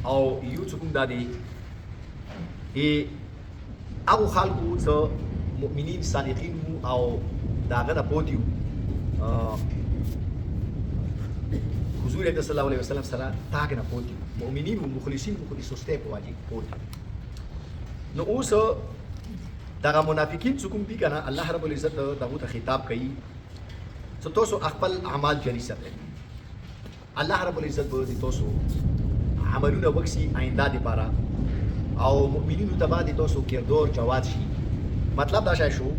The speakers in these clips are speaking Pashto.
او یو څه کوم دا دی هغو خلکو څه مؤمنین صادقین وو او د هغه نه پوت یو حضور اکرم صلی الله علیه وسلم سره تاګ نه پوت یو مؤمنین وو مخلصین وو خو د سستۍ په واجب پوت نو اوس دغه منافقین څه کوم دي که نه الله رب العزت دغو ته خطاب کوي چې تاسو خپل اعمال جاري ساتئ الله رب العزت به د تاسو عملونه وکړي آینده دپاره او مؤمنینو ته به د تاسو کردار جواد شي مطلب دا شی شو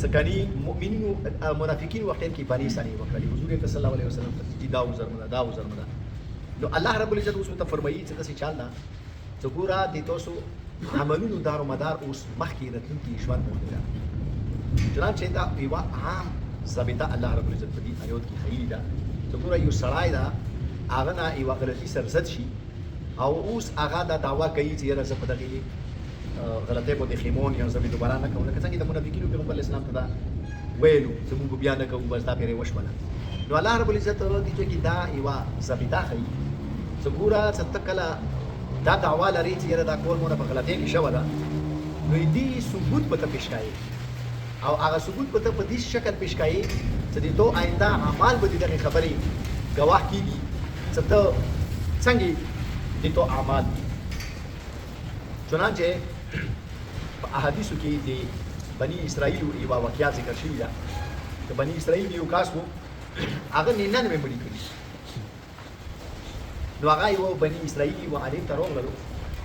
څه کني مؤمنینو منافقین وخت کې بانی سانی وکړي حضور صلی الله علیه وسلم ته دا وزرمه دا وزرمه نو الله رب العزت اوس ته فرمایي چې تاسو چل نه چې ګوره د تاسو عملونو دار و مدار اوس مخکې راتلونکي ژوند موجود ده چنانچه دا یوه عام ضابطه الله رب العزت په دې آیات کې ښیي ده چې ګوره یو سړی ده هغه نه یوه غلطي سرزد شي او اوس هغه دا دعوا کوي چې یاره زه په دغې غلطۍ باندې خیمون یم زه مې دوباره نه کوم لکه څنګه د منافقینو پیغمبر اسلام ته دا ویلو چې موږ بیا نه کوو بس دا پرې وشوله نو الله رب العزت دې ځای کې دا یوه ضابطه ښیي چې ګوره چې ته کله دا دعوا لري چې یاره دا کول مونه په غلطۍ کې شوه ده نو دې ثبوت به ته پیش کوې او هغه ثبوت به ته په دې شکل پیش کوې چې د تو آینده اعمال به د دغې خبرې ګواه کېږي چې ته څنګه د تو اعمال دي چنانچه په احادیثو کې د بني اسرائیلو یوه واقعه ذکر شوې ده د بني اسرائیل یو کس و هغه 99 مړي کړي نو هغه یو بني اسرائیل یو عالم ته راغللو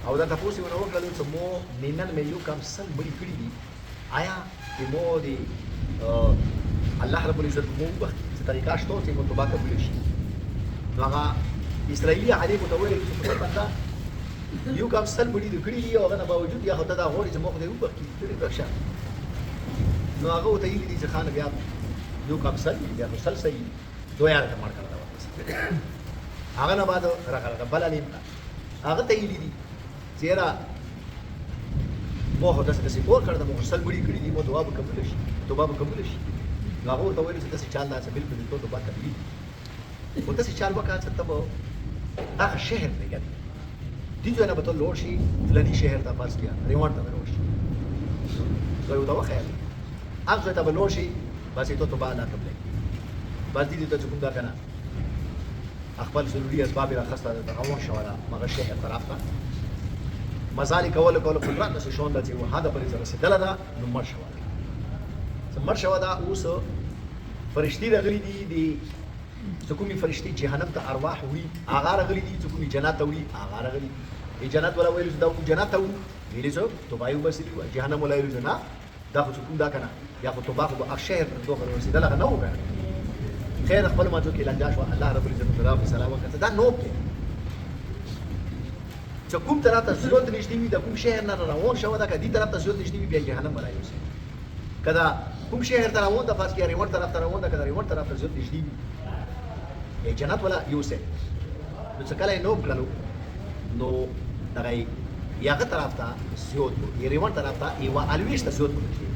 او دا تاسو یې ونه وکړل چې مو 99 یو کم سل مړي کړي دي آیا د مو د الله رب العزت مو وخت چې طریقه شته چې مو توبه قبول شي نو هغه اسرائیلی عالم ته ویل چې په بنده یو کم سل مړي د کړي دي او هغه نه باوجود یا خو ته دا غواړي چې مو خدای وبخښي ډېر بخښه نو هغه ورته ویلي دي چې خان بیا یو کم سل بیا خو سل صحیح دوه یاره ته مړ کړه واپس هغه نه بعد راغله بل علم هغه ته ویلي دي چې یاره مو خو داسې کور کړی ده مو خو سل مړي کړي دي مو توبه به قبوله شي توبه به قبوله شي نو هغه ورته ویل چې داسې چال دا چې بلکل د تو توبه قبلي خو داسې چال وکړه چې ته به هغه شهر دی ګټي دې ځای نه به ته لوړ شي فلاني شهر ته فرض کړه ریوانډ ته به لوړ شي ځای ورته وښیه هغه ځای ته به لوړ شي بس یې تو توبه نه قبلوي بس دې ته چې کوم دا که نه خپل ضروري اسباب یې راخسته ده روان شوه ده هغه شهر طرف ته مزالې کولو قدرت داسې شون ده چې یوه حده پورې رسېدله ده نو مړ شوه ده چې مړ شوه ده اوس فرشتې راغلي دي د چې کومې فرشتې جهنم ته ارواح وړي هغه راغلي دي چې کومې جنت ته وړي هغه راغلي دي جنت والا ویلو چې دا جنت ته وړو ویلې چې توبه یې وباسلي وه جهنم والا ویلو چې نه دا خو چې کوم دا که نه یا خو توبه خو به هغه شهر ته رسېدله هغه نه و که خیر خپل ماتو کې لنجا شوه الله رب العزت ته دا فیصله وکړه دا نوب دی چې کوم طرف ته ضرورت نږدې وي د کوم شهر نه روان شوه ده که دې طرف ته ضرورت نږدې وي بیا جهنم به رایوسي که دا کوم شهر ته روان ده فرض کړه ریوانډ طرف ته روان ده که د ریوانډ طرف ته ضرورت نږدې وي جنت والا یوسف نو څه کله یې نوب کړلو نو دغه یې هغه طرف ته زیات کړو ریوانډ طرف ته یوه الویشت ته زیات کړو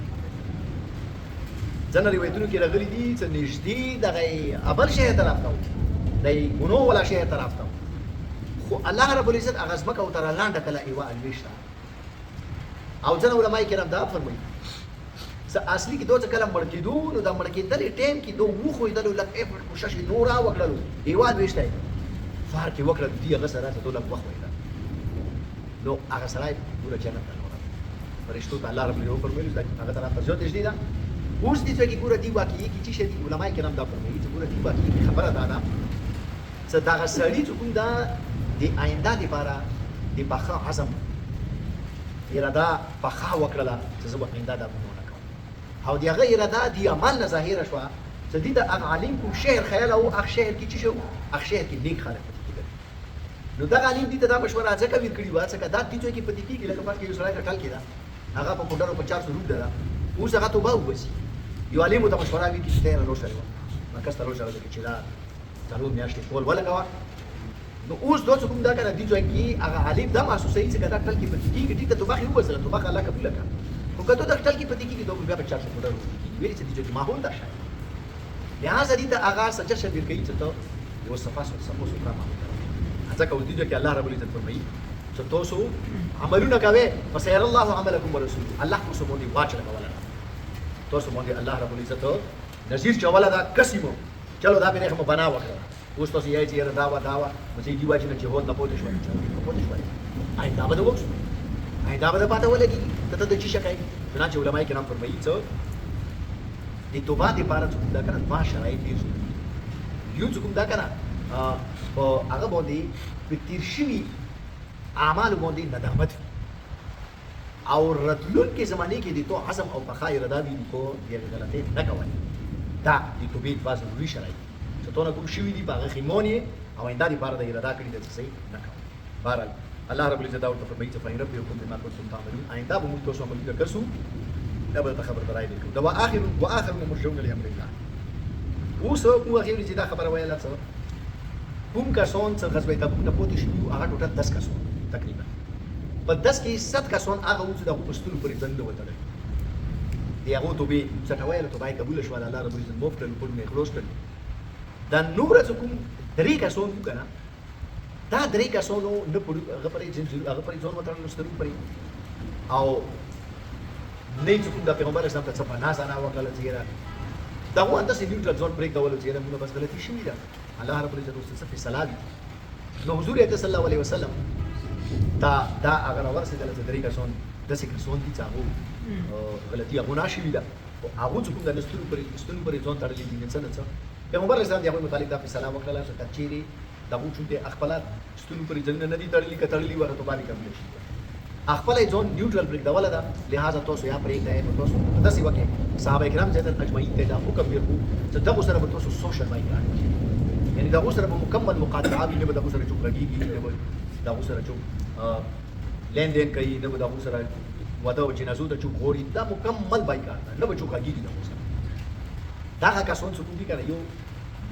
ځینې روایتونو کې راغلي دي چې نږدې دغه ابل شهر طرف ته و د ګنو والا شهر طرف ته خو الله رب العزت هغه ځمکه ورته رالانډه کړله یوه الویشته او ځینې علمای کرام دا فرمایي اصلي کې دوه کله مړ کېدو نو دا مړ کېدلې ټایم کې دو وښوېدلو لږ ایفرټ کوشش یې نور راوکړلو یوه الویشته یې فار کې وکړه د دې هغه سره ته دو لږ وښوېده نو هغه سړی پوره جنت ته لاړه فرشتو ته الله رب العزت وفرمایل هغه طرف ته زیات نږدې ده اوس دې ځای کې ګوره دې واقعې کې چې شی دي علمای کرام دا فرمایي چې ګوره دې واقعې کې خبره دا ده چې دغه سړي چې کوم دا د آینده دپاره د پخه عزم اراده پخه وکړله چې زه به آینده دا ګناه نه کوم او د هغه اراده د عمل نه ظاهره شوه چې دې د هغه عالم کوم شهر خیال او هغه شهر کې چې شو هغه شهر کې نیک خلک پاتې کېدل نو دغه عالم دې ته دا مشوره ځکه ورکړې وه ځکه دا دې ځای کې پاتې کېږي لکه فرض کړه یو سړی کټل کې ده هغه په کوډرو په 400 روپ ده اوس هغه توبه وباسي یو عالم ته مشوره وکړي چې ته نه لوړ شوی وه کس ته لوړ شوی چې دا څلور میاشتې کول ولګوه نو اوس دوه کوم دا کنه دي ځای کې هغه عالم دا محسوسوي چې دا ټل کې پاتې کېږي دې ته توبه یې وباسله توبه الله قبوله کړه خو که ته دا ټل کې پاتې کېږي دوه بیا په 400 کوډرو ویلې چې دې ځای کې ماحول دا شي لہذا دې ته هغه سجشه ورکوي چې ته یو صفا سوتره معامله ځکه اوس دې کې الله رب العزت فرمایي چې تاسو عملونه کوئ فسير الله عملكم ورسوله الله تاسو باندې واچ لګولا تاسو باندې الله رب العزت نذیر چولا دا قسمو چلو دا به کوم بنا وکړه اوس تاسو یې چې دا مې دی واجب چې هو نه پوتې شو آینده به وکړو آینده به پاتې ولګي ته د چی شکای چنانچه علماء کرام فرمایي چې د توبه د پاره چې دا کنه ما شرایط دي یو چې کوم دا کنه او هغه باندې په تیر شوي اعمال باندې ندامت او راتلون کې زمانه کې د تو عزم او بقای رضا دي کو دی غلطه نه کوي دا د توبې باز لوی شرایط چې تو نه کوم شوي دي باغ خیمونی او آینده د پاره د اراده کړی د څه نه کوي بهرحال الله رب العزت داود فرمایي چې فإن ربكم بما كنتم تعملون آینده به موږ تاسو عمل وکړو دا به خبر درای دی دا واخر مرجون لامر الله اوس مو اخر چې دا خبره ویله څه کوم کسان چې غزوه تبوک نه پوتې شي هغه ټوټل 10 کسان تقریبا په 10 کې 7 کسان هغه و چې د پښتون پر ځند وتل دی هغه توبې چې ویله توبې قبول شو الله رب العزت مفت له په خلاص کړ دا نور څه کوم درې کسان وکړه دا درې کسانو نه پړو هغه پرې هغه پرې ځون وتل نو سترو پرې او نه چې کوم د پیغمبر اسلام ته څه په ناز نه وکړل چې دا و انده سې نیوټرل ځون پرې کول چې موږ بس غلطي شوې ده الله رب العزت اوس څه فیصله دي نو حضور صلی الله علیه وسلم دا هغه ورسې دلته درې کسان د څه کسان دي چې هغه غلطي هغه ناشوي ده او هغه چې کوم د سترو پرې ځون تړلې دي څه پیغمبر اسلام دی هغه متعلق د فیصله وکړه چې کچېری دغه چې خپل ستونو پر ځنګ نه دي تړلې کتړلې ورته باندې کوي خپل ځون نیوټرل بریک دا ولا دا لہذا تاسو یا بریک دی تاسو داسې وکي صحابه کرام زیات اجمعین ته دا حکم ورکو چې دغه سره به تاسو سوشل وای یعنی دغه سره به مکمل مقاطعه نه به دغه سره چوک لګيږي نه به دغه سره چوک لین دین کوي نه به دغه سره ودا او جنازو ته چوک غوري دا مکمل بایکاټ نه به چوک لګيږي دغه سره دا کسان څه کوي کنه یو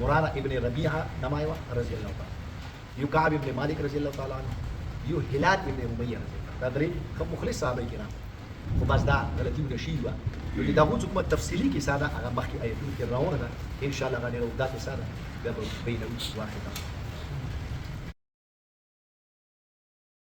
مرارة ابن ربيعة نمايوة رضي الله تعالى يو كعب ابن مالك رضي الله تعالى عنه يو هلال ابن أمية رضي الله تعالى دري خب مخلص صحابة كرام وبس دا غلطي ونشيد وا يو دا هو حكمت تفصيلي كي سادة أغا مخي آياتون كي راونا دا إن شاء الله غاني رو دا كي سادة بينه واحدة